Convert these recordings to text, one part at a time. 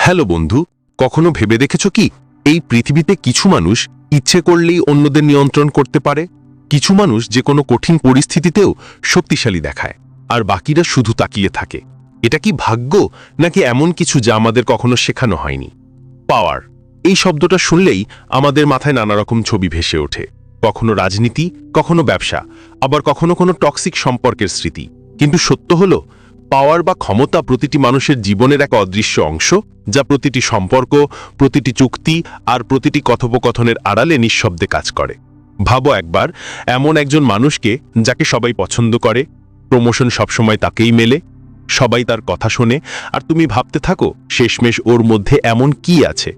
Hello বন্ধু, কখনো ভেবে দেখেছো কি এই পৃথিবীতে কিছু মানুষ ইচ্ছে করলেই অন্যদের নিয়ন্ত্রণ করতে পারে? কিছু মানুষ যে কোনো কঠিন পরিস্থিতিতেও শক্তিশালী দেখায়, আর বাকিরা শুধু তাকিয়ে থাকে। এটা কি ভাগ্য, নাকি এমন কিছু যা আমাদের কখনো শেখানো হয়নি? পাওয়ার, এই শব্দটা শুনলেই আমাদের মাথায় নানা রকম ছবি ভেসে ওঠে। কখনো রাজনীতি, কখনো ব্যবসা, আবার কখনো কোনো টক্সিক সম্পর্কের স্মৃতি। কিন্তু সত্য হলো, পাওয়ার বা ক্ষমতা প্রতিটি মানুষের জীবনের এক অদৃশ্য অংশ, যা প্রতিটি সম্পর্ক, প্রতিটি চুক্তি আর প্রতিটি কথোপকথনের আড়ালে নিঃশব্দে কাজ করে। ভাবো একবার এমন একজন মানুষকে যাকে সবাই পছন্দ করে, প্রমোশন সবসময় তাকেই মেলে, সবাই তার কথা শোনে, আর তুমি ভাবতে থাকো শেষমেশ ওর মধ্যে এমন কি আছে।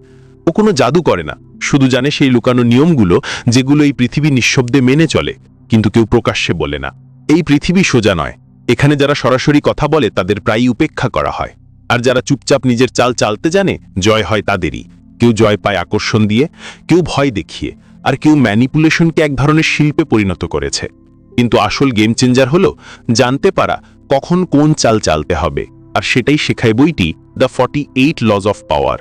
ও কোনো জাদু করে না, শুধু জানে সেই লুকানো নিয়মগুলো যেগুলো এই পৃথিবী নিঃশব্দে মেনে চলে, কিন্তু কেউ প্রকাশ্যে বলে না। এই পৃথিবী সোজা নয়। এখানে যারা সরাসরি কথা বলে তাদের প্রায়ই উপেক্ষা করা হয়, আর যারা চুপচাপ নিজের চাল চালতে জানে জয় হয় তাদেরই। কেউ জয় পায় আকর্ষণ দিয়ে, কেউ ভয় দেখিয়ে, আর কেউ ম্যানিপুলেশনকে এক ধরনের শিল্পে পরিণত করেছে। কিন্তু আসল গেম চেঞ্জার হলো জানতে পারা কখন কোন চাল চালতে হবে, আর সেটাই শেখায় বইটি দ্য 48 লজ অফ পাওয়ার।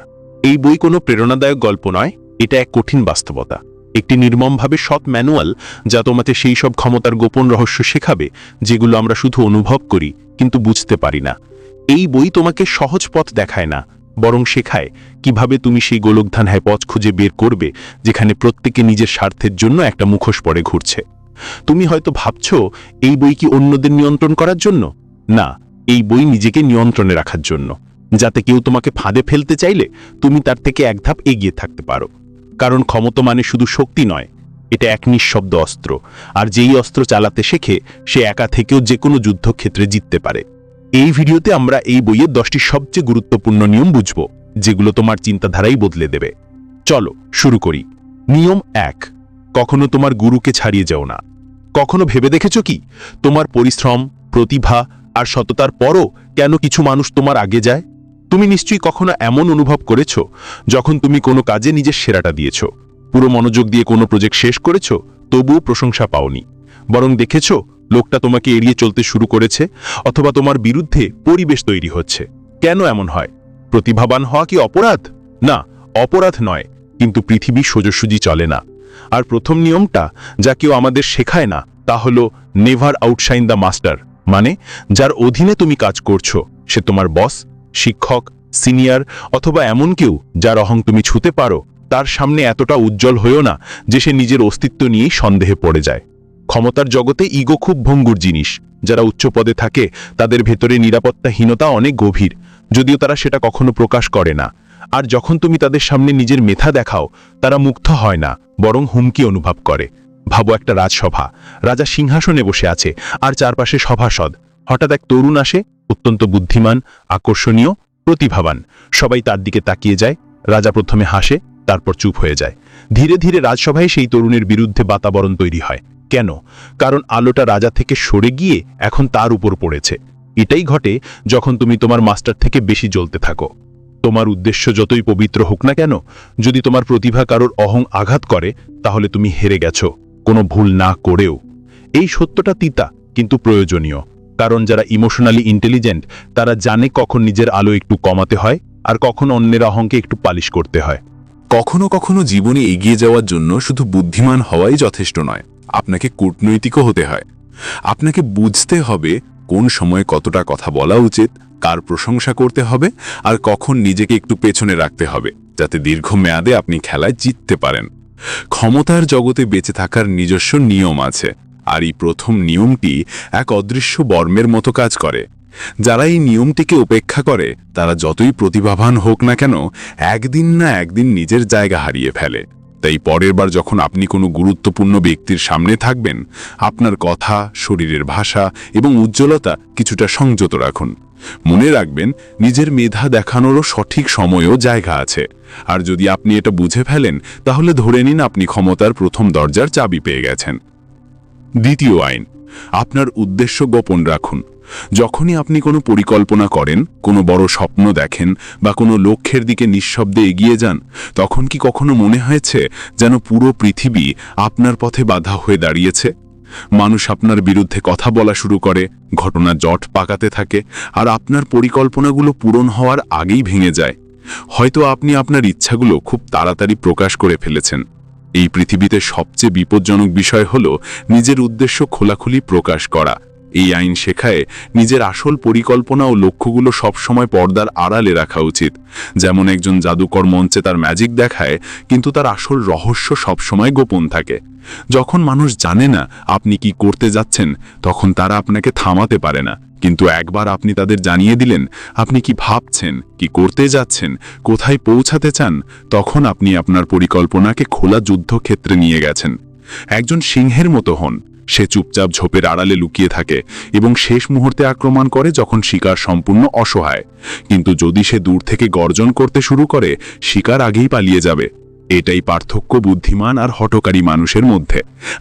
এই বই কোনো প্রেরণাদায়ক গল্প নয়, এটা এক কঠিন বাস্তবতা, একটি নির্মমভাবে সৎ ম্যানুয়াল যা তোমাকে সেই সব ক্ষমতার গোপন রহস্য শেখাবে যেগুলো আমরা শুধু অনুভব করি কিন্তু বুঝতে পারি না। এই বই তোমাকে সহজ পথ দেখায় না, বরং শেখায় কিভাবে তুমি সেই গোলকধাঁধায় পথ খুঁজে বের করবে যেখানে প্রত্যেকে নিজের স্বার্থের জন্য একটা মুখোশ পরে ঘুরছে। তুমি হয়তো ভাবছো এই বই কি অন্যদের নিয়ন্ত্রণ করার জন্য? না, এই বই নিজেকে নিয়ন্ত্রণে রাখার জন্য, যাতে কেউ তোমাকে ফাঁদে ফেলতে চাইলে তুমি তার থেকে এক ধাপ এগিয়ে থাকতে পারো। কারণ ক্ষমতা মানে শুধু শক্তি নয়, এটা এক নিঃশব্দ অস্ত্র, আর যেই অস্ত্র চালাতে শেখে সে একা থেকেও যে কোনো যুদ্ধক্ষেত্রে জিততে পারে। এই ভিডিওতে আমরা এই বইয়ের 10টি সবচেয়ে গুরুত্বপূর্ণ নিয়ম বুঝব, যেগুলো তোমার চিন্তাধারাই বদলে দেবে। চলো শুরু করি। নিয়ম 1, কখনো তোমার গুরুকে ছাড়িয়ে যাও না। কখনো ভেবে দেখেছো কি তোমার পরিশ্রম, প্রতিভা আর সততার পরও কেন কিছু মানুষ তোমার আগে যায়? তুমি নিশ্চয়ই কখনো এমন অনুভব করেছো যখন তুমি কোনো কাজে নিজের সেরাটা দিয়েছো, পুরো মনোযোগ দিয়ে কোনো প্রজেক্ট শেষ করেছো, তবুও প্রশংসা পাওনি, বরং দেখেছো লোকটা তোমাকে এড়িয়ে চলতে শুরু করেছে, অথবা তোমার বিরুদ্ধে পরিবেশ তৈরি হচ্ছে। কেন এমন হয়? প্রতিভাবান হওয়া কি অপরাধ? না, অপরাধ নয়, কিন্তু পৃথিবী সোজাসুজি চলে না। আর প্রথম নিয়মটা যা কেউ আমাদের শেখায় না তা হলো নেভার আউটশাইন দ্য মাস্টার। মানে যার অধীনে তুমি কাজ করছো সে তোমার বস, শিক্ষক, সিনিয়র, অথবা এমন কেউ যার অহং তুমি ছুঁতে পারো, তার সামনে এতটা উজ্জ্বল হয়েও না যে সে নিজের অস্তিত্ব নিয়েই সন্দেহে পড়ে যায়। ক্ষমতার জগতে ইগো খুব ভঙ্গুর জিনিস। যারা উচ্চ পদে থাকে তাদের ভেতরে নিরাপত্তাহীনতা অনেক গভীর, যদিও তারা সেটা কখনো প্রকাশ করে না। আর যখন তুমি তাদের সামনে নিজের মেধা দেখাও, তারা মুগ্ধ হয় না, বরং হুমকি অনুভব করে। ভাবো একটা রাজসভা, রাজা সিংহাসনে বসে আছে আর চারপাশে সভাসদ। হঠাৎ এক তরুণ আসে, অত্যন্ত বুদ্ধিমান, আকর্ষণীয়, প্রতিভাবান। সবাই তার দিকে তাকিয়ে যায়। রাজা প্রথমে হাসে, তারপর চুপ হয়ে যায়। ধীরে ধীরে রাজসভায় সেই তরুণের বিরুদ্ধে বাতাবরণ তৈরি হয়। কেন? কারণ আলোটা রাজা থেকে সরে গিয়ে এখন তার উপর পড়েছে। এটাই ঘটে যখন তুমি তোমার মাস্টার থেকে বেশি জ্বলতে থাকো। তোমার উদ্দেশ্য যতই পবিত্র হোক না কেন, যদি তোমার প্রতিভা কারোর অহং আঘাত করে, তাহলে তুমি হেরে গেছো, কোনো ভুল না করেও। এই সত্যটা তিতা কিন্তু প্রয়োজনীয়, কারণ যারা ইমোশনালি ইন্টেলিজেন্ট তারা জানে কখন নিজের আলো একটু কমাতে হয় আর কখন অন্যের অহংকে একটু পালিশ করতে হয়। কখনো কখনো জীবনে এগিয়ে যাওয়ার জন্য শুধু বুদ্ধিমান হওয়াই যথেষ্ট নয়, আপনাকে কূটনৈতিকও হতে হয়। আপনাকে বুঝতে হবে কোন সময়ে কতটা কথা বলা উচিত, কার প্রশংসা করতে হবে, আর কখন নিজেকে একটু পেছনে রাখতে হবে, যাতে দীর্ঘমেয়াদে আপনি খেলায় জিততে পারেন। ক্ষমতার জগতে বেঁচে থাকার নিজস্ব নিয়ম আছে, আর এই প্রথম নিয়মটি এক অদৃশ্য বর্মের মতো কাজ করে। যারা এই নিয়মটিকে উপেক্ষা করে তারা যতই প্রতিভাবান হোক না কেন, একদিন না একদিন নিজের জায়গা হারিয়ে ফেলে। তাই পরের বার যখন আপনি কোনো গুরুত্বপূর্ণ ব্যক্তির সামনে থাকবেন, আপনার কথা, শরীরের ভাষা এবং উজ্জ্বলতা কিছুটা সংযত রাখুন। মনে রাখবেন, নিজের মেধা দেখানোরও সঠিক সময় ও জায়গা আছে। আর যদি আপনি এটা বুঝে ফেলেন, তাহলে ধরে নিন আপনি ক্ষমতার প্রথম দরজার চাবি পেয়ে গেছেন। দ্বিতীয় আইন, আপনার উদ্দেশ্য গোপন রাখুন। যখনই আপনি কোনো পরিকল্পনা করেন, কোনো বড় স্বপ্ন দেখেন বা কোনো লক্ষ্যের দিকে নিঃশব্দে এগিয়ে যান, তখন কি কখনো মনে হয়েছে যেন পুরো পৃথিবী আপনার পথে বাধা হয়ে দাঁড়িয়েছে? মানুষ আপনার বিরুদ্ধে কথা বলা শুরু করে, ঘটনা জট পাকাতে থাকে, আর আপনার পরিকল্পনাগুলো পূরণ হওয়ার আগেই ভেঙে যায়। হয়তো আপনি আপনার ইচ্ছাগুলো খুব তাড়াতাড়ি প্রকাশ করে ফেলেছেন। এই পৃথিবীতে সবচেয়ে বিপজ্জনক বিষয় হল নিজের উদ্দেশ্য খোলাখুলি প্রকাশ করা। এই আইন শেখায় নিজের আসল পরিকল্পনা ও লক্ষ্যগুলো সবসময় পর্দার আড়ালে রাখা উচিত। যেমন একজন জাদুকর মঞ্চে তার ম্যাজিক দেখায়, কিন্তু তার আসল রহস্য সবসময় গোপন থাকে। যখন মানুষ জানে না আপনি কি করতে যাচ্ছেন, তখন তারা আপনাকে থামাতে পারে না। কিন্তু একবার আপনি তাদের জানিয়ে দিলেন আপনি কি ভাবছেন, কি করতে যাচ্ছেন, কোথায় পৌঁছাতে চান, তখন আপনি আপনার পরিকল্পনাকে খোলা যুদ্ধক্ষেত্রে নিয়ে গেছেন। একজন সিংহের মতো হন। সে চুপচাপ ঝোপের আড়ালে লুকিয়ে থাকে এবং শেষ মুহূর্তে আক্রমণ করে যখন শিকার সম্পূর্ণ অসহায়। কিন্তু যদি সে দূর থেকে গর্জন করতে শুরু করে, শিকার আগেই পালিয়ে যাবে। এটাই পার্থক্য বুদ্ধিমান আর হঠকারী মানুষের মধ্যে।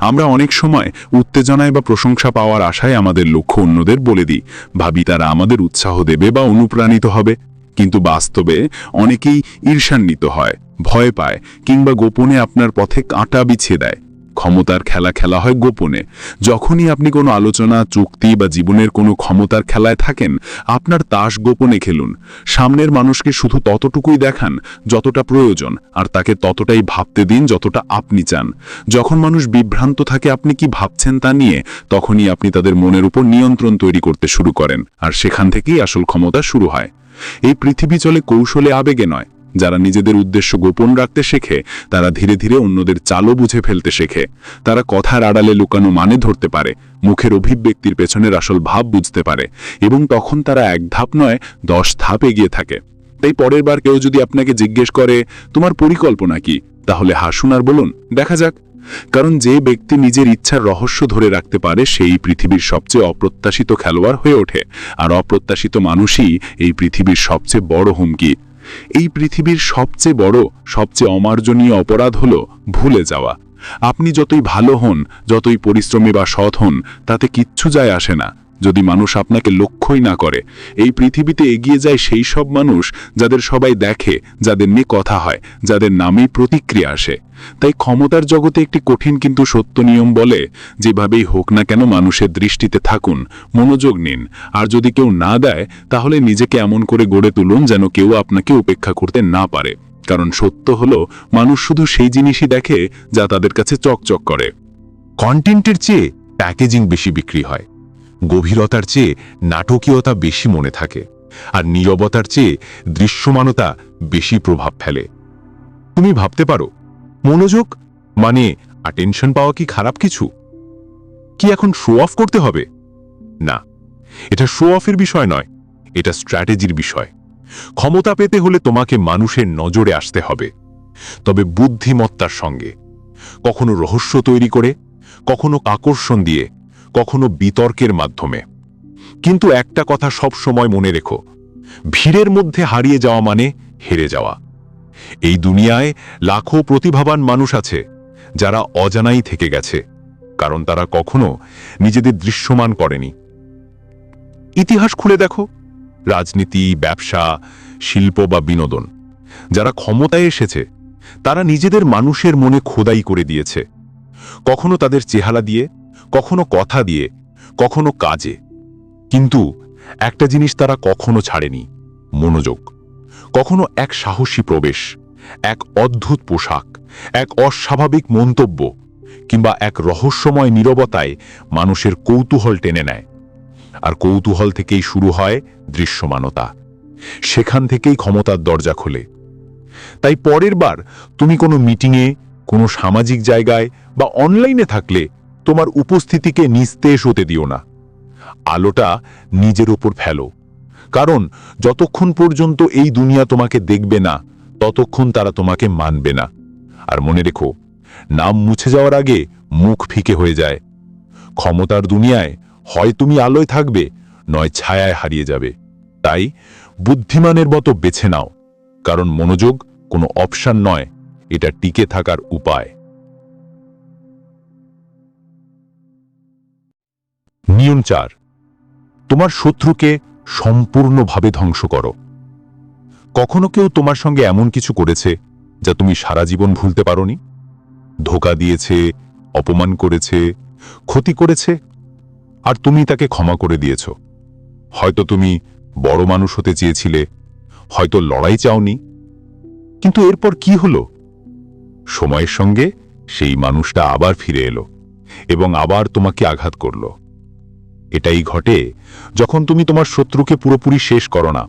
আমরা অনেক সময় উত্তেজনায় বা প্রশংসা পাওয়ার আশায় আমাদের লক্ষ্য অন্যদের বলে দিই, ভাবি তারা আমাদের উৎসাহ দেবে বা অনুপ্রাণিত হবে। কিন্তু বাস্তবে অনেকেই ঈর্ষান্বিত হয়, ভয় পায় কিংবা গোপনে আপনার পথে কাঁটা বিছিয়ে দেয়। ক্ষমতার খেলা খেলা হয় গোপনে। যখনই আপনি কোনো আলোচনা, চুক্তি বা জীবনের কোনো ক্ষমতার খেলায় থাকেন, আপনার তাস গোপনে খেলুন। সামনের মানুষকে শুধু ততটুকুই দেখান যতটা প্রয়োজন, আর তাকে ততটাই ভাবতে দিন যতটা আপনি চান। যখন মানুষ বিভ্রান্ত থাকে আপনি কি ভাবছেন তা নিয়ে, তখনই আপনি তাদের মনের উপর নিয়ন্ত্রণ তৈরি করতে শুরু করেন, আর সেখান থেকেই আসল ক্ষমতা শুরু হয়। এই পৃথিবী চলে কৌশলে, আবেগে নয়। যারা নিজেদের উদ্দেশ্য গোপন রাখতে শেখে, তারা ধীরে ধীরে অন্যদের চালও বুঝে ফেলতে শেখে। তারা কথার আড়ালে লুকানো মানে ধরতে পারে, মুখের অভিব্যক্তির পেছনের আসল ভাব বুঝতে পারে, এবং তখন তারা 1 ধাপ নয় 10 ধাপ এগিয়ে থাকে। তাই পরের বার কেউ যদি আপনাকে জিজ্ঞেস করে তোমার পরিকল্পনা কি, তাহলে হাসুন আর বলুন দেখা যাক। কারণ যে ব্যক্তি নিজের ইচ্ছার রহস্য ধরে রাখতে পারে, সেই পৃথিবীর সবচেয়ে অপ্রত্যাশিত খেলোয়াড় হয়ে ওঠে। আর অপ্রত্যাশিত মানুষই এই পৃথিবীর সবচেয়ে বড় হুমকি। এই পৃথিবীর সবচেয়ে বড়, সবচেয়ে অমার্জনীয় অপরাধ হলো ভুলে যাওয়া। আপনি যতই ভালো হন, যতই পরিশ্রমী বা সৎ হন, তাতে কিচ্ছু যায় আসে না যদি মানুষ আপনাকে লক্ষ্যই না করে। এই পৃথিবীতে এগিয়ে যায় সেই সব মানুষ যাদের সবাই দেখে, যাদের নিয়ে কথা হয়, যাদের নামেই প্রতিক্রিয়া আসে। তাই ক্ষমতার জগতে একটি কঠিন কিন্তু সত্য নিয়ম বলে, যেভাবেই হোক না কেন মানুষের দৃষ্টিতে থাকুন, মনোযোগ নিন। আর যদি কেউ না দেয়, তাহলে নিজেকে এমন করে গড়ে তুলুন যেন কেউ আপনাকে উপেক্ষা করতে না পারে। কারণ সত্য হলো, মানুষ শুধু সেই জিনিসই দেখে যা তাদের কাছে চকচক করে। কন্টেন্টের চেয়ে প্যাকেজিং বেশি বিক্রি হয়, গভীরতার চেয়ে নাটকীয়তা বেশি মনে থাকে, আর নীরবতার চেয়ে দৃশ্যমানতা বেশি প্রভাব ফেলে। তুমি ভাবতে পারো, মনোযোগ মানে অ্যাটেনশন পাওয়া কি খারাপ কিছু? কি এখন শো অফ করতে হবে? না, এটা শো অফের বিষয় নয়, এটা স্ট্র্যাটেজির বিষয়। ক্ষমতা পেতে হলে তোমাকে মানুষের নজরে আসতে হবে, তবে বুদ্ধিমত্তার সঙ্গে। কখনো রহস্য তৈরি করে, কখনো আকর্ষণ দিয়ে, কখনো বিতর্কের মাধ্যমে। কিন্তু একটা কথা সব সময় মনে রেখো, ভিড়ের মধ্যে হারিয়ে যাওয়া মানে হেরে যাওয়া। এই দুনিয়ায় লাখো প্রতিভাবান মানুষ আছে যারা অজানাই থেকে গেছে, কারণ তারা কখনো নিজেদের দৃশ্যমান করেনি। ইতিহাস খুলে দেখো, রাজনীতি, ব্যবসা, শিল্প বা বিনোদন, যারা ক্ষমতায় এসেছে তারা নিজেদের মানুষের মনে খোদাই করে দিয়েছে। কখনো তাদের চেহারা দিয়ে, কখনো কথা দিয়ে, কখনো কাজে। কিন্তু একটা জিনিস তারা কখনো ছাড়েনি, মনোযোগ। কখনো এক সাহসী প্রবেশ, এক অদ্ভুত পোশাক, এক অস্বাভাবিক মন্তব্য, কিংবা এক রহস্যময় নীরবতায় মানুষের কৌতূহল টেনে নেয়। আর কৌতূহল থেকেই শুরু হয় দৃশ্যমানতা, সেখান থেকেই ক্ষমতার দরজা খোলে। তাই পরের বার তুমি কোনো মিটিংয়ে, কোনো সামাজিক জায়গায় বা অনলাইনে থাকলে তোমার উপস্থিতিকে নিস্তেজ হতে দিও না। আলোটা নিজের উপর ফেলো, কারণ যতক্ষণ পর্যন্ত এই দুনিয়া তোমাকে দেখবে না, ততক্ষণ তারা তোমাকে মানবে না। আর মনে রেখো, নাম মুছে যাওয়ার আগে মুখ ফিকে হয়ে যায়। ক্ষমতার দুনিয়ায় হয় তুমি আলোয় থাকবে, নয় ছায়ায় হারিয়ে যাবে। তাই বুদ্ধিমানের মতো বেছে নাও, কারণ মনোযোগ কোনো অপশন নয়, এটা টিকে থাকার উপায়। নিয়ম 4, তোমার শত্রুকে সম্পূর্ণভাবে ধ্বংস করো। কখনো কেউ তোমার সঙ্গে এমন কিছু করেছে যা তুমি সারা জীবন ভুলতে পারোনি? ধোঁকা দিয়েছে, অপমান করেছে, ক্ষতি করেছে, আর তুমি তাকে ক্ষমা করে দিয়েছ। হয়তো তুমি বড় মানুষ হতে চেয়েছিলে, হয়তো লড়াই চাওনি, কিন্তু এরপর কি হলো? সময়ের সঙ্গে সেই মানুষটা আবার ফিরে এলো এবং আবার তোমাকে আঘাত করল। এটাই ঘটে যখন তুমি তোমার শত্রুকে পুরোপুরি শেষ করো না।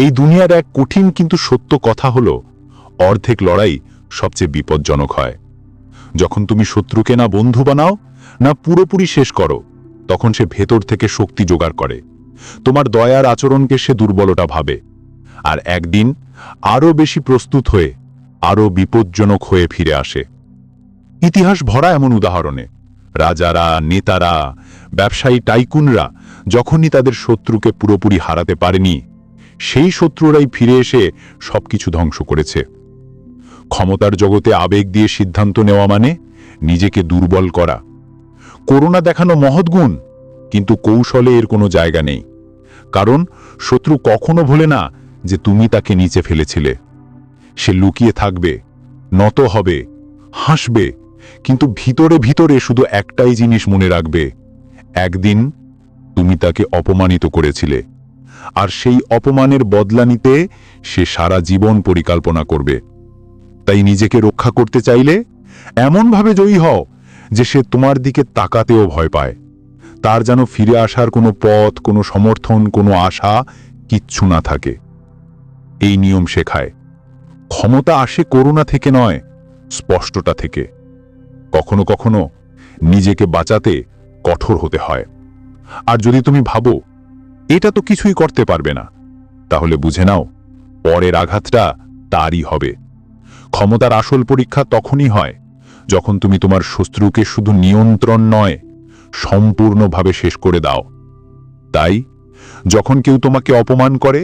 এই দুনিয়ার এক কঠিন কিন্তু সত্য কথা হলো, অর্ধেক লড়াই সবচেয়ে বিপজ্জনক হয়। যখন তুমি শত্রুকে না বন্ধু বানাও, না পুরোপুরি শেষ করো, তখন সে ভেতর থেকে শক্তি জোগাড় করে। তোমার দয়ার আচরণকে সে দুর্বলতা ভাবে, আর একদিন আরও বেশি প্রস্তুত হয়ে আরও বিপজ্জনক হয়ে ফিরে আসে। ইতিহাস ভরা এমন উদাহরণে রাজারা, নেতারা, ব্যবসায়ী, টাইকুনরা যখনই তাদের শত্রুকে পুরোপুরি হারাতে পারেনি, সেই শত্রুরাই ফিরে এসে সবকিছু ধ্বংস করেছে। ক্ষমতার জগতে আবেগ দিয়ে সিদ্ধান্ত নেওয়া মানে নিজেকে দুর্বল করা। করুণা দেখানো মহৎ গুণ, কিন্তু কৌশলে এর কোনো জায়গা নেই। কারণ শত্রু কখনো ভোলে না যে তুমি তাকে নিচে ফেলেছিলে। সে লুকিয়ে থাকবে, নত হবে, হাসবে, কিন্তু ভিতরে ভিতরে শুধু একটাই জিনিস মনে রাখবে, একদিন তুমি তাকে অপমানিত করেছিলে, আর সেই অপমানের বদলা নিতে সে সারা জীবন পরিকল্পনা করবে। তাই নিজেকে রক্ষা করতে চাইলে এমনভাবে জয়ী হও যে সে তোমার দিকে তাকাতেও ভয় পায়। তার যেন ফিরে আসার কোনো পথ, কোনো সমর্থন, কোনো আশা কিচ্ছু না থাকে। এই নিয়ম শেখায় ক্ষমতা আসে করুণা থেকে নয়, স্পষ্টতা থেকে। কখনো কখনো নিজেকে বাঁচাতে কঠোর হতে হয়। আর যদি তুমি ভাবো এটা তো কিছুই করতে পারবে না, তাহলে বুঝে নাও পরের আঘাতটা তারই হবে। ক্ষমতার আসল পরীক্ষা তখনই হয় যখন তুমি তোমার শত্রুকে শুধু নিয়ন্ত্রণ নয়, সম্পূর্ণভাবে শেষ করে দাও। তাই যখন কেউ তোমাকে অপমান করে,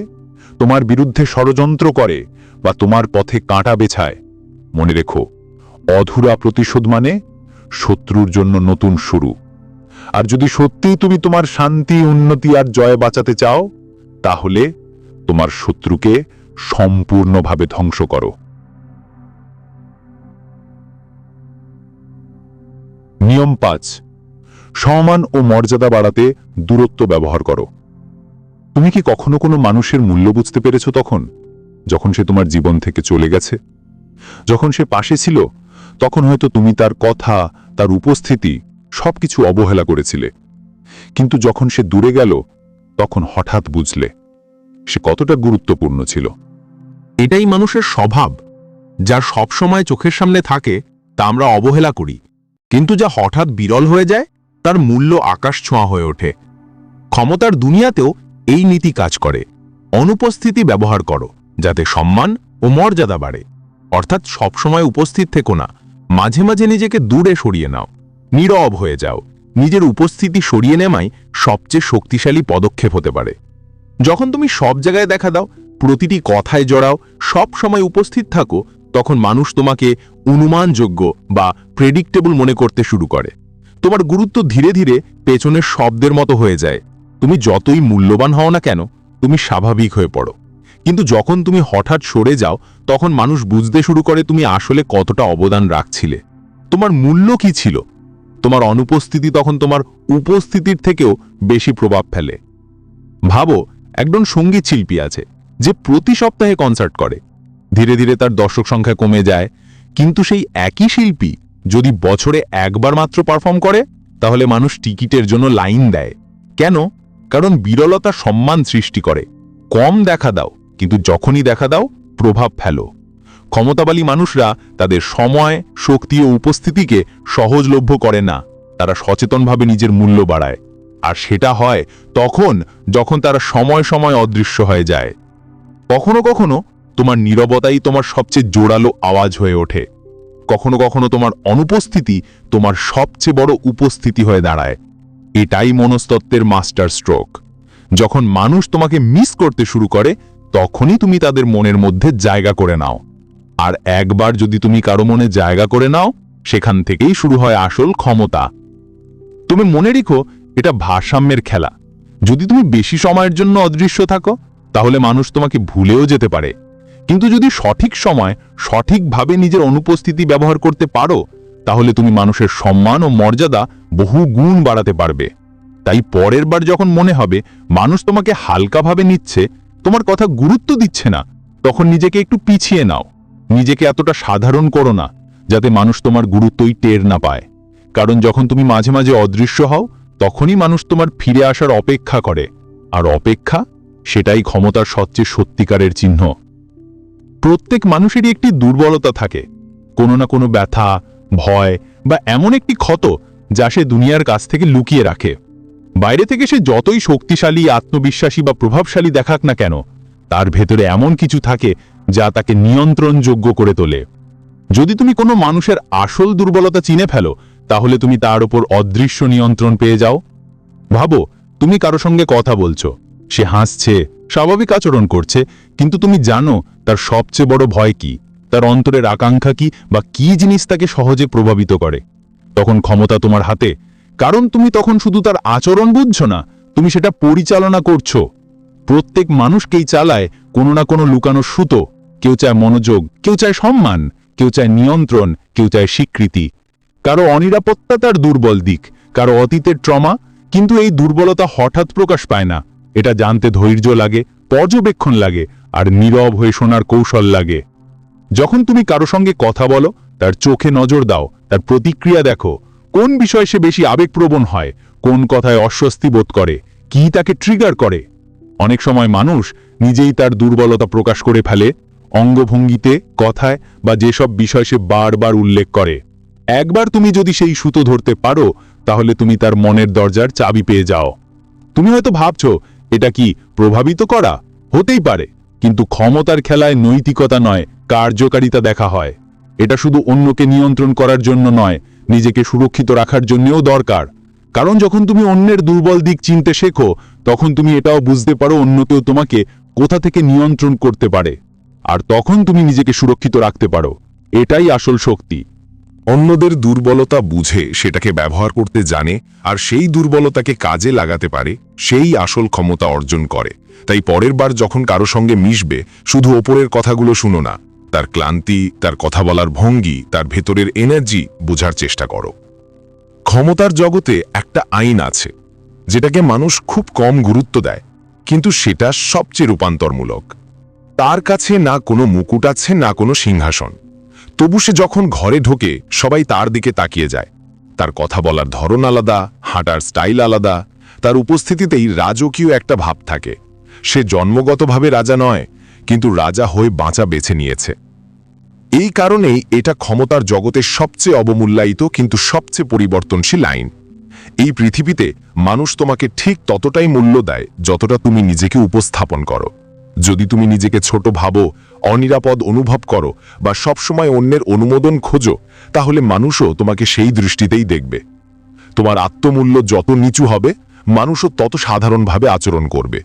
তোমার বিরুদ্ধে ষড়যন্ত্র করে, বা তোমার পথে কাঁটা বেছায়, মনে রেখো, অধুরা প্রতিশোধ মানে শত্রুর জন্য নতুন শুরু। আর যদি সত্যিই তুমি তোমার শান্তি, উন্নতি আর জয় বাঁচাতে চাও, তাহলে তোমার শত্রুকে সম্পূর্ণভাবে ধ্বংস করো। নিয়ম 5, সম্মান ও মর্যাদা বাড়াতে দূরত্ব ব্যবহার করো। তুমি কি কখনো কোনো মানুষের মূল্য বুঝতে পেরেছো যখন সে তোমার জীবন থেকে চলে গেছে? যখন সে পাশে ছিল, তখন হয়তো তুমি তার কথা, তার উপস্থিতি সবকিছু অবহেলা করেছিলে। কিন্তু যখন সে দূরে গেল, তখন হঠাৎ বুঝলে সে কতটা গুরুত্বপূর্ণ ছিল। এটাই মানুষের স্বভাব। যা সবসময় চোখের সামনে থাকে তা আমরা অবহেলা করি, কিন্তু যা হঠাৎ বিরল হয়ে যায় তার মূল্য আকাশ ছোঁয়া হয়ে ওঠে। ক্ষমতার দুনিয়াতেও এই নীতি কাজ করে। অনুপস্থিতি ব্যবহার করো যাতে সম্মান ও মর্যাদা বাড়ে। অর্থাৎ সবসময় উপস্থিত থেকো না, মাঝে মাঝে নিজেকে দূরে সরিয়ে নাও, নীরব হয়ে যাও। নিজের উপস্থিতি সরিয়ে নেওয়াই সবচেয়ে শক্তিশালী পদক্ষেপ হতে পারে। যখন তুমি সব জায়গায় দেখা দাও, প্রতিটি কথায় জড়াও, সব সময় উপস্থিত থাকো, তখন মানুষ তোমাকে অনুমানযোগ্য বা প্রেডিক্টেবল মনে করতে শুরু করে। তোমার গুরুত্ব ধীরে ধীরে পেছনের শব্দের মতো হয়ে যায়। তুমি যতই মূল্যবান হও না কেন, তুমি স্বাভাবিক হয়ে পড়ো। কিন্তু যখন তুমি হঠাৎ সরে যাও, তখন মানুষ বুঝতে শুরু করে তুমি আসলে কতটা অবদান রাখছিলে, তোমার মূল্য কি ছিল। তোমার অনুপস্থিতি তখন তোমার উপস্থিতির থেকেও বেশি প্রভাব ফেলে। ভাবো, একজন সঙ্গীত শিল্পী আছে যে প্রতি সপ্তাহে কনসার্ট করে। ধীরে ধীরে তার দর্শক সংখ্যা কমে যায়, কিন্তু সেই একই শিল্পী যদি বছরে একবার মাত্র পারফর্ম করে, তাহলে মানুষ টিকিটের জন্য লাইন দেয়। কেন? কারণ বিরলতা সম্মান সৃষ্টি করে। কম দেখা দাও, কিন্তু যখনই দেখা দাও প্রভাব ফেলো। ক্ষমতাবালী মানুষরা তাদের সময়, শক্তি ও উপস্থিতিকে সহজলভ্য করে না, তারা সচেতনভাবে নিজের মূল্য বাড়ায়। আর সেটা হয় তখন যখন তারা সময় সময় অদৃশ্য হয়ে যায়। কখনো কখনো তোমার নীরবতাই তোমার সবচেয়ে জোরালো আওয়াজ হয়ে ওঠে। কখনো কখনো তোমার অনুপস্থিতি তোমার সবচেয়ে বড় উপস্থিতি হয়ে দাঁড়ায়। এটাই মনস্তত্ত্বের মাস্টার স্ট্রোক। যখন মানুষ তোমাকে মিস করতে শুরু করে, তখনই তুমি তাদের মনের মধ্যে জায়গা করে নাও। আর একবার যদি তুমি কারো মনে জায়গা করে নাও, সেখান থেকেই শুরু হয় আসল ক্ষমতা। তুমি মনে রেখো, এটা ভারসাম্যের খেলা। যদি তুমি বেশি সময়ের জন্য অদৃশ্য থাকো, তাহলে মানুষ তোমাকে ভুলেও যেতে পারে। কিন্তু যদি সঠিক সময় সঠিকভাবে নিজের অনুপস্থিতি ব্যবহার করতে পারো, তাহলে তুমি মানুষের সম্মান ও মর্যাদা বহু গুণ বাড়াতে পারবে। তাই পরের বার যখন মনে হবে মানুষ তোমাকে হালকাভাবে নিচ্ছে, তোমার কথা গুরুত্ব দিচ্ছে না, তখন নিজেকে একটু পিছিয়ে নাও। নিজেকে এতটা সাধারণ করো না যাতে মানুষ তোমার গুরুত্বই টের না পায়, কারণ যখন তুমি মাঝে মাঝে অদৃশ্য হও তখনই মানুষ তোমার ফিরে আসার অপেক্ষা করে, আর অপেক্ষা সেটাই ক্ষমতার সবচেয়ে সত্যিকারের চিহ্ন। প্রত্যেক মানুষেরই একটি দুর্বলতা থাকে, কোনো না কোনো ব্যথা, ভয় বা এমন একটি ক্ষত যা সে দুনিয়ার কাছ থেকে লুকিয়ে রাখে। বাইরে থেকে সে যতই শক্তিশালী, আত্মবিশ্বাসী বা প্রভাবশালী দেখাক না কেন, তার ভেতরে এমন কিছু থাকে যা তাকে নিয়ন্ত্রণযোগ্য করে তোলে। যদি তুমি কোনো মানুষের আসল দুর্বলতা চিনে ফেলো, তাহলে তুমি তার উপর অদৃশ্য নিয়ন্ত্রণ পেয়ে যাও। ভাবো, তুমি কারো সঙ্গে কথা বলছো, সে হাসছে, স্বাভাবিক আচরণ করছে, কিন্তু তুমি জানো তার সবচেয়ে বড় ভয় কি, তার অন্তরের আকাঙ্ক্ষা কি, বা কি জিনিস তাকে সহজে প্রভাবিত করে। তখন ক্ষমতা তোমার হাতে, কারণ তুমি তখন শুধু তার আচরণ বুঝছো না, তুমি সেটা পরিচালনা করছো। প্রত্যেক মানুষকেই চালায় কোনো না কোনো লুকানো সুতো। কেউ চায় মনোযোগ, কেউ চায় সম্মান, কেউ চায় নিয়ন্ত্রণ, কেউ চায় স্বীকৃতি। কারো অনিরাপত্তা তার দুর্বল দিক, কারো অতীতের ট্রমা। কিন্তু এই দুর্বলতা হঠাৎ প্রকাশ পায় না, এটা জানতে ধৈর্য লাগে, পর্যবেক্ষণ লাগে, আর নীরব হয়ে শোনার কৌশল লাগে। যখন তুমি কারো সঙ্গে কথা বলো, তার চোখে নজর দাও, তার প্রতিক্রিয়া দেখো, কোন বিষয়ে সে বেশি আবেগপ্রবণ হয়, কোন কথায় অস্বস্তি বোধ করে, কি তাকে ট্রিগার করে। অনেক সময় মানুষ নিজেই তার দুর্বলতা প্রকাশ করে ফেলে, অঙ্গভঙ্গিতে, কথায়, বা যেসব বিষয় সে বারবার উল্লেখ করে। একবার তুমি যদি সেই সুতো ধরতে পারো, তাহলে তুমি তার মনের দরজার চাবি পেয়ে যাও। তুমি হয়তো ভাবছো, এটা কি প্রভাবিত করা? হতেই পারে, কিন্তু ক্ষমতার খেলায় নৈতিকতা নয়, কার্যকারিতা দেখা হয়। এটা শুধু অন্যকে নিয়ন্ত্রণ করার জন্য নয়, নিজেকে সুরক্ষিত রাখার জন্যও দরকার। কারণ যখন তুমি অন্যের দুর্বল দিক চিনতে শেখো, তখন তুমি এটাও বুঝতে পারো অন্য কেউ তোমাকে কোথা থেকে নিয়ন্ত্রণ করতে পারে, আর তখন তুমি নিজেকে সুরক্ষিত রাখতে পারো। এটাই আসল শক্তি। অন্যদের দুর্বলতা বুঝে সেটাকে ব্যবহার করতে জানে, আর সেই দুর্বলতাকে কাজে লাগাতে পারে, সেই আসল ক্ষমতা অর্জন করে। তাই পরের বার যখন কারো সঙ্গে মিশবে, শুধু ওপরের কথাগুলো শুনো না, তার ক্লান্তি, তার কথা বলার ভঙ্গি, তার ভেতরের এনার্জি বোঝার চেষ্টা করো। ক্ষমতার জগতে একটা আইন আছে যেটাকে মানুষ খুব কম গুরুত্ব দেয়, কিন্তু সেটা সবচেয়ে রূপান্তরমূলক। তার কাছে না কোনো মুকুট আছে, না কোনো সিংহাসন, তবু সে যখন ঘরে ঢোকে সবাই তার দিকে তাকিয়ে যায়। তার কথা বলার ধরন আলাদা, হাঁটার স্টাইল আলাদা, তার উপস্থিতিতেই রাজকীয় একটা ভাব থাকে। সে জন্মগতভাবে রাজা নয়, কিন্তু রাজা হয়ে বাঁচা বেছে নিয়েছে। এই কারণেই এটা ক্ষমতার জগতের সবচেয়ে অবমূল্যায়িত কিন্তু সবচেয়ে পরিবর্তনশীল আইন। এই পৃথিবীতে মানুষ তোমাকে ঠিক ততটাই মূল্য দেয় যতটা তুমি নিজেকে উপস্থাপন করো। যদি তুমি নিজেকে ছোট ভাবো, অনিরাপদ অনুভব করো, বা সবসময় অন্যের অনুমোদন খোঁজো, তাহলে মানুষও তোমাকে সেই দৃষ্টিতেই দেখবে। তোমার আত্মমূল্য যত নিচু হবে, মানুষও তত সাধারণভাবে আচরণ করবে।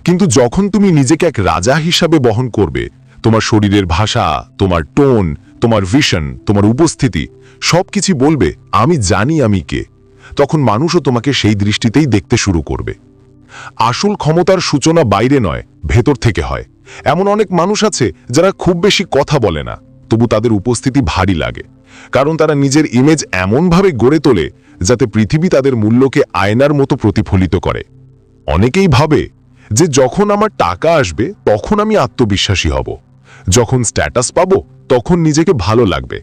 কিন্তু যখন তুমি নিজেকে এক রাজা হিসাবে বহন করবে, তোমার শরীরের ভাষা, তোমার টোন, তোমার ভিশন, তোমার উপস্থিতি সবকিছু বলবে আমি জানি আমি কে, তখন মানুষও তোমাকে সেই দৃষ্টিতেই দেখতে শুরু করবে। আসল ক্ষমতার সূচনা বাইরে নয়, ভেতর থেকে হয়। এমন অনেক মানুষ আছে যারা খুব বেশি কথা বলে না, তবু তাদের উপস্থিতি ভারী লাগে, কারণ তারা নিজের ইমেজ এমনভাবে গড়ে তোলে যাতে পৃথিবী তাদের মূল্যকে আয়নার মতো প্রতিফলিত করে। অনেকেই ভাবে যে যখন আমার টাকা আসবে তখন আমি আত্মবিশ্বাসী হব, যখন স্ট্যাটাস পাবো তখন নিজেকে ভালো লাগবে।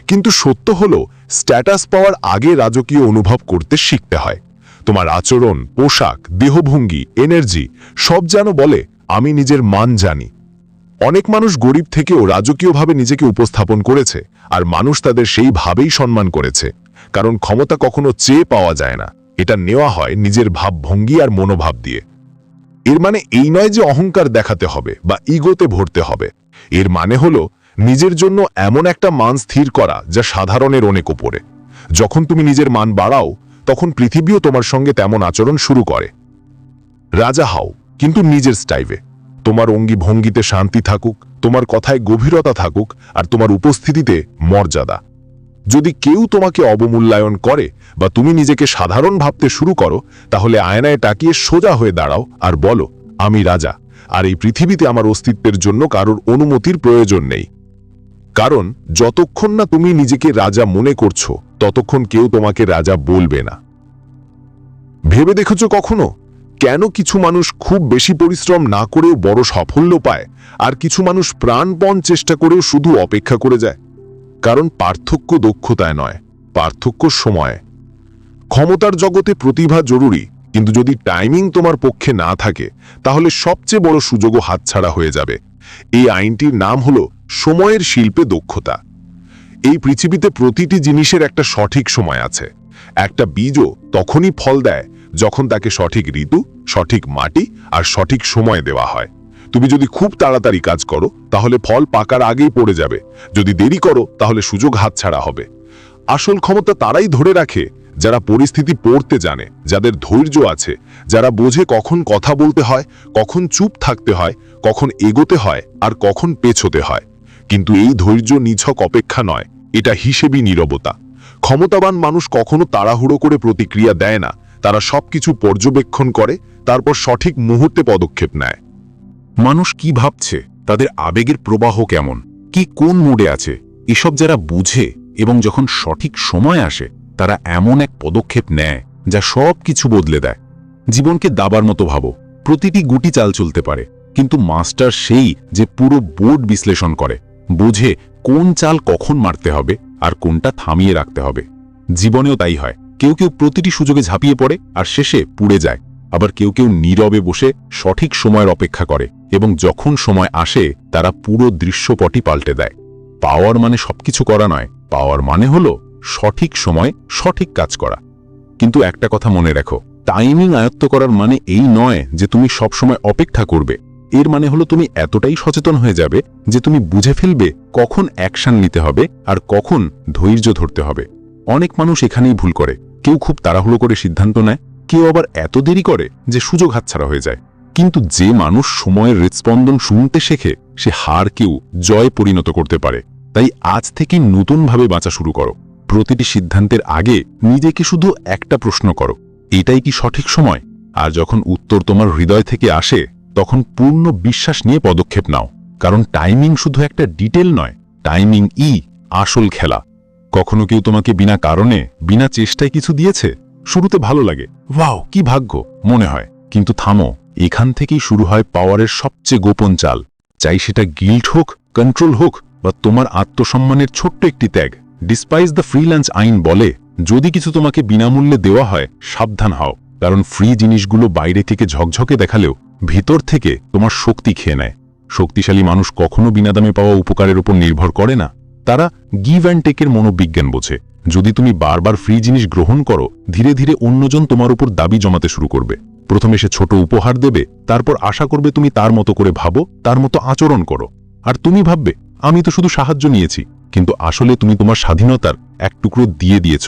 কিন্তু সত্য হলো, স্ট্যাটাস পাওয়ার আগে রাজকীয় অনুভব করতে শিখতে হয়। তোমার আচরণ, পোশাক, দেহভঙ্গি, এনার্জি সব যেন বলে আমি নিজের মান জানি। অনেক মানুষ গরিব থেকেও রাজকীয়ভাবে নিজেকে উপস্থাপন করেছে, আর মানুষ তাদের সেইভাবেই সম্মান করেছে। কারণ ক্ষমতা কখনো চেয়ে পাওয়া যায় না, এটা নেওয়া হয় নিজের ভাবভঙ্গি আর মনোভাব দিয়ে। এর মানে এই নয় যে অহংকার দেখাতে হবে বা ইগোতে ভরতে হবে। এর মানে হলো নিজের জন্য এমন একটা মান স্থির করা যা সাধারণের অনেক উপরে। যখন তুমি নিজের মান বাড়াও, তখন পৃথিবীও তোমার সঙ্গে তেমন আচরণ শুরু করে। রাজা হও, কিন্তু নিজের স্টাইলে। তোমার অঙ্গি ভঙ্গিতে শান্তি থাকুক, তোমার কথায় গভীরতা থাকুক, আর তোমার উপস্থিতিতে মর্যাদা। যদি কেউ তোমাকে অবমূল্যায়ন করে বা তুমি নিজেকে সাধারণ ভাবতে শুরু করো, তাহলে আয়নায় তাকিয়ে সোজা হয়ে দাঁড়াও আর বলো আমি রাজা, আর এই পৃথিবীতে আমার অস্তিত্বের জন্য কারোর অনুমতির প্রয়োজন নেই। কারণ যতক্ষণ না তুমি নিজেকে রাজা মনে করছো, ততক্ষণ কেউ তোমাকে রাজা বলবে না। ভেবে দেখেছো কখনো কেন কিছু মানুষ খুব বেশি পরিশ্রম না করেও বড় সাফল্য পায় আর কিছু মানুষ প্রাণপণ চেষ্টা করেও শুধু অপেক্ষা করে যায়? কারণ পার্থক্য দক্ষতায় নয়, পার্থক্য সময়ে। ক্ষমতার জগতে প্রতিভা জরুরি, কিন্তু যদি টাইমিং তোমার পক্ষে না থাকে তাহলে সবচেয়ে বড় সুযোগও হাতছাড়া হয়ে যাবে। এই আইনটির নাম হলো সময়ের শিল্পে দক্ষতা। এই পৃথিবীতে প্রতিটি জিনিসের একটা সঠিক সময় আছে। একটা বীজও তখনই ফল দেয় যখন তাকে সঠিক ঋতু, সঠিক মাটি আর সঠিক সময় দেওয়া হয়। তুমি যদি খুব তাড়াতাড়ি কাজ করো তাহলে ফল পাকার আগেই পড়ে যাবে, যদি দেরি করো তাহলে সুযোগ হাতছাড়া হবে। আসল ক্ষমতা তারাই ধরে রাখে যারা পরিস্থিতি পড়তে জানে, যাদের ধৈর্য আছে, যারা বোঝে কখন কথা বলতে হয়, কখন চুপ থাকতে হয়, কখন এগোতে হয় আর কখন পেছোতে হয়। কিন্তু এই ধৈর্য নিছক অপেক্ষা নয়, এটা হিসেবি নীরবতা। ক্ষমতাবান মানুষ কখনো তাড়াহুড়ো করে প্রতিক্রিয়া দেয় না, তারা সবকিছু পর্যবেক্ষণ করে, তারপর সঠিক মুহূর্তে পদক্ষেপ নেয়। মানুষ কি ভাবছে, তাদের আবেগের প্রবাহ কেমন, কি কোন মুডে আছে, এসব যারা বুঝে এবং যখন সঠিক সময় আসে তারা এমন এক পদক্ষেপ নেয় যা সব কিছু বদলে দেয়। জীবনকে দাবার মতো ভাবো, প্রতিটি গুটি চাল চলতে পারে, কিন্তু মাস্টার সেই যে পুরো বোর্ড বিশ্লেষণ করে, বোঝে কোন চাল কখন মারতে হবে আর কোনটা থামিয়ে রাখতে হবে। জীবনেও তাই হয়, কেউ কেউ প্রতিটি সুযোগে ঝাঁপিয়ে পড়ে আর শেষে পুড়ে যায়, আবার কেউ কেউ নীরবে বসে সঠিক সময়ের অপেক্ষা করে এবং যখন সময় আসে তারা পুরো দৃশ্যপটই পাল্টে দেয়। পাওয়ার মানে সবকিছু করা নয়, পাওয়ার মানে হলো সঠিক সময় সঠিক কাজ করা। কিন্তু একটা কথা মনে রাখো, টাইমিং আয়ত্ত করার মানে এই নয় যে তুমি সব সময় অপেক্ষা করবে। এর মানে হলো তুমি এতটাই সচেতন হয়ে যাবে যে তুমি বুঝে ফেলবে কখন অ্যাকশন নিতে হবে আর কখন ধৈর্য ধরতে হবে। অনেক মানুষ এখানেই ভুল করে, কেউ খুব তাড়াহুড়ো করে সিদ্ধান্ত নেয়, কেউ আবার এত দেরি করে যে সুযোগ হাতছাড়া হয়ে যায়। কিন্তু যে মানুষ সময়ের হৃৎস্পন্দন শুনতে শেখে সে হারকেও জয় পরিণত করতে পারে। তাই আজ থেকে নতুনভাবে বাঁচা শুরু করো। প্রতিটি সিদ্ধান্তের আগে নিজেকে শুধু একটা প্রশ্ন করো, এটাই কি সঠিক সময়? আর যখন উত্তর তোমার হৃদয় থেকে আসে তখন পূর্ণ বিশ্বাস নিয়ে পদক্ষেপ নাও, কারণ টাইমিং শুধু একটা ডিটেল নয়, টাইমিং আসল খেলা। কখনো কেউ তোমাকে বিনা কারণে বিনা চেষ্টায় কিছু দিয়েছে? শুরুতে ভালো লাগে, ওয়াও কি ভাগ্য মনে হয়, কিন্তু থামো, এখান থেকেই শুরু হয় পাওয়ারের সবচেয়ে গোপন চাল। চাই সেটা গিল্ট হোক, কন্ট্রোল হোক বা তোমার আত্মসম্মানের ছোট্ট একটি ত্যাগ। ডিসপাইজ দ্য ফ্রিল্যান্স আইন বলে, যদি কিছু তোমাকে বিনামূল্যে দেওয়া হয় সাবধান হও, কারণ ফ্রি জিনিসগুলো বাইরে থেকে ঝকঝকে দেখালেও ভিতর থেকে তোমার শক্তি খেয়ে নেয়। শক্তিশালী মানুষ কখনো বিনা দামে পাওয়া উপকারের উপর নির্ভর করে না, তারা গিভ অ্যান্ড টেকের মনোবিজ্ঞান বোঝে। যদি তুমি বারবার ফ্রি জিনিস গ্রহণ করো, ধীরে ধীরে অন্যজন তোমার উপর দাবি জমাতে শুরু করবে। প্রথমে সে ছোট উপহার দেবে, তারপর আশা করবে তুমি তার মতো করে ভাবো, তার মতো আচরণ করো। আর তুমি ভাববে আমি তো শুধু সাহায্য নিয়েছি, কিন্তু আসলে তুমি তোমার স্বাধীনতার এক টুকরো দিয়ে দিয়েছ।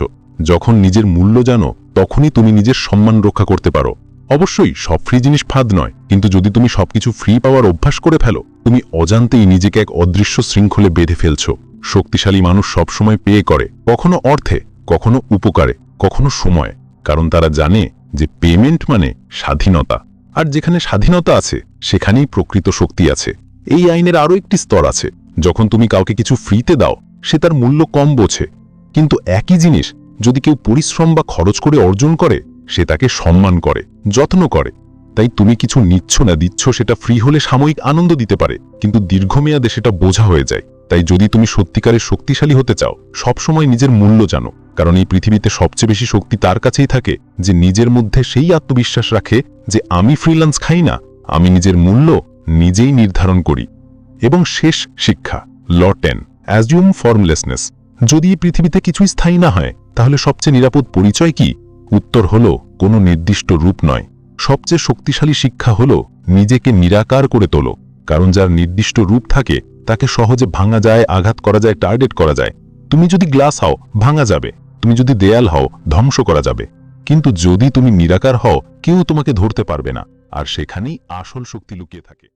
যখন নিজের মূল্য জানো তখনই তুমি নিজের সম্মান রক্ষা করতে পারো। অবশ্যই সব ফ্রি জিনিস ফাঁদ নয়, কিন্তু যদি তুমি সবকিছু ফ্রি পাওয়ার অভ্যাস করে ফেলো, তুমি অজান্তেই নিজেকে এক অদৃশ্য শৃঙ্খলে বেঁধে ফেলছো। শক্তিশালী মানুষ সবসময় পেয়ে করে, কখনো অর্থে, কখনো উপকারে, কখনো সময়, কারণ তারা জানে যে পেমেন্ট মানে স্বাধীনতা। আর যেখানে স্বাধীনতা আছে সেখানেই প্রকৃত শক্তি আছে। এই আইনের আরও একটি স্তর আছে, যখন তুমি কাউকে কিছু ফ্রিতে দাও সে তার মূল্য কম বোঝে, কিন্তু একই জিনিস যদি কেউ পরিশ্রম বা খরচ করে অর্জন করে সে তাকে সম্মান করে, যত্ন করে। তাই তুমি কিছু নিচ্ছ না দিচ্ছ সেটা ফ্রি হলে সাময়িক আনন্দ দিতে পারে, কিন্তু দীর্ঘমেয়াদে সেটা বোঝা হয়ে যায়। তাই যদি তুমি সত্যিকারের শক্তিশালী হতে চাও, সবসময় নিজের মূল্য জানো, কারণ এই পৃথিবীতে সবচেয়ে বেশি শক্তি তার কাছেই থাকে যে নিজের মধ্যে সেই আত্মবিশ্বাস রাখে যে আমি ফ্রিল্যান্স খাই না, আমি নিজের মূল্য নিজেই নির্ধারণ করি। এবং শেষ শিক্ষা, ল 10, অ্যাজিউম ফর্মলেসনেস। যদি এই পৃথিবীতে কিছুই স্থায়ী না হয় তাহলে সবচেয়ে নিরাপদ পরিচয় কি? উত্তর হলো কোনো নির্দিষ্ট রূপ নয়। সবচেয়ে শক্তিশালী শিক্ষা হলো নিজেকে নিরাকার করে তোলো, কারণ যার নির্দিষ্ট রূপ থাকে তাকে সহজে ভাঙা যায়, আঘাত করা যায়, টার্গেট করা যায়। তুমি যদি গ্লাস হও ভাঙা যাবে, তুমি যদি দেয়াল হও ধ্বংস করা যাবে, কিন্তু যদি তুমি নিরাকার হও কেউ তোমাকে ধরতে পারবে না। আর সেখানেই আসল শক্তি লুকিয়ে থাকে।